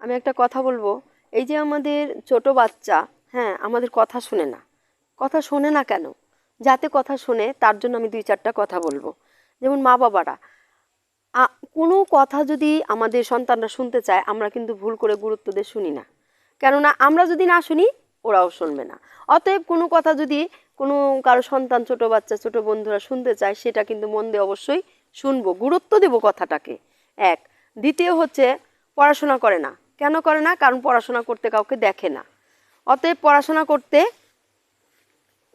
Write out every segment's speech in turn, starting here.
আমি একটা কথা বলবো, এই যে আমাদের ছোট বাচ্চা, হ্যাঁ, আমাদের কথা শোনে না। কথা শোনে না কেন? যাতে কথা শোনে তার জন্য আমি 2-4টা কথা বলবো। যেমন মা বাবারা কোনো কথা যদি আমাদের সন্তানরা শুনতে চায়, আমরা কিন্তু ভুল করে গুরুত্ব দিয়ে শুনি না। কেননা আমরা যদি না শুনি, ওরাও শুনবে না। অতএব কোনো কথা যদি কোনো কারো সন্তান, ছোট বাচ্চা, ছোট বন্ধুরা শুনতে চায়, সেটা কিন্তু মন দিয়ে অবশ্যই শুনবো, গুরুত্ব দেবো কথাটাকে। এক। দ্বিতীয় হচ্ছে, পড়াশোনা করে না। কেন করে না? কারণ পড়াশোনা করতে কাউকে দেখে না। অতএব পড়াশোনা করতে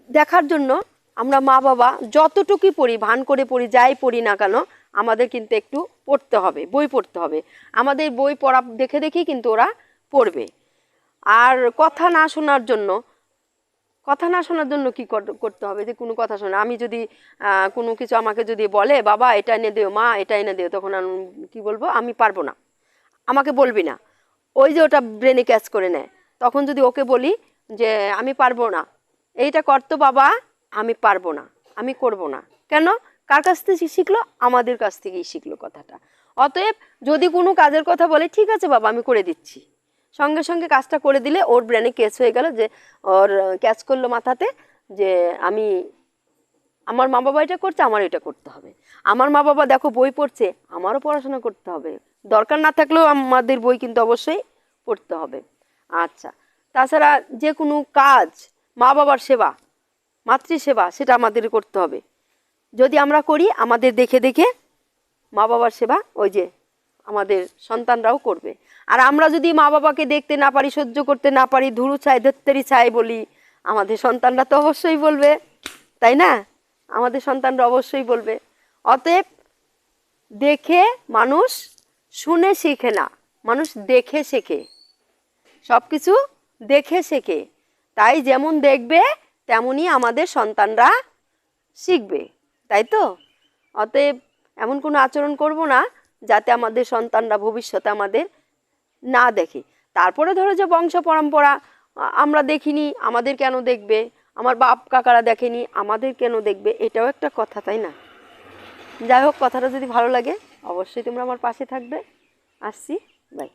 দেখার জন্য আমরা মা বাবা যতটুকুই পড়ি, ভান করে পড়ি, যাই পড়ি না কেন, আমাদের কিন্তু একটু পড়তে হবে, বই পড়তে হবে। আমাদের বই পড়া দেখে দেখেই কিন্তু ওরা পড়বে। আর কথা না শোনার জন্য কি করতে হবে? যে কোনো কথা শোনা, আমি যদি কোনো কিছু আমাকে যদি বলে, বাবা এটা এনে দিও, মা এটা এনে দিও, তখন আমি কী বলবো? আমি পারবো না, আমাকে বলবি না। ওই যে ওটা ব্রেনে ক্যাচ করে নেয়। তখন যদি ওকে বলি যে আমি পারবো না, এইটা করতো বাবা, আমি পারবো না, আমি করব না। কেন? কার কাছ থেকে শিখলো? আমাদের কাছ থেকেই শিখলো কথাটা। অতএব যদি কোনো কাজের কথা বলে, ঠিক আছে বাবা, আমি করে দিচ্ছি, সঙ্গে সঙ্গে কাজটা করে দিলে ওর ব্রেনে ক্যাচ হয়ে গেল, যে ওর ক্যাচ করলো মাথাতে, যে আমি, আমার মা বাবা এটা করছে, আমার এটা করতে হবে। আমার মা বাবা দেখো বই পড়ছে, আমারও পড়াশোনা করতে হবে। দরকার না থাকলেও আমাদের বই কিন্তু অবশ্যই পড়তে হবে। আচ্ছা, তাছাড়া যে কোনো কাজ, মা বাবার সেবা, মাতৃসেবা, সেটা আমাদের করতে হবে। যদি আমরা করি, আমাদের দেখে দেখে মা বাবার সেবা ওই যে আমাদের সন্তানরাও করবে। আর আমরা যদি মা বাবাকে দেখতে না পারি, সহ্য করতে না পারি, ধুরু ছাই ধত্তেরি ছাই বলি, আমাদের সন্তানরা তো অবশ্যই বলবে, তাই না? আমাদের সন্তানরা অবশ্যই বলবে। অতএব দেখে মানুষ শুনে শেখে না, মানুষ দেখে শেখে, সব কিছু দেখে শেখে। তাই যেমন দেখবে তেমনই আমাদের সন্তানরা শিখবে, তাই তো? অতএব এমন কোনো আচরণ করব না যাতে আমাদের সন্তানরা ভবিষ্যতে আমাদের না দেখে। তারপরে ধরো যে বংশ পরম্পরা আমরা দেখিনি, আমাদের কেন দেখবে? আমার বাপ কাকারা দেখেনি, আমাদের কেন দেখবে? এটাও একটা কথা, তাই না? যাই হোক, কথাটা যদি ভালো লাগে অবশ্যই তোমরা আমার পাশে থাকবে। আসছি, বাই।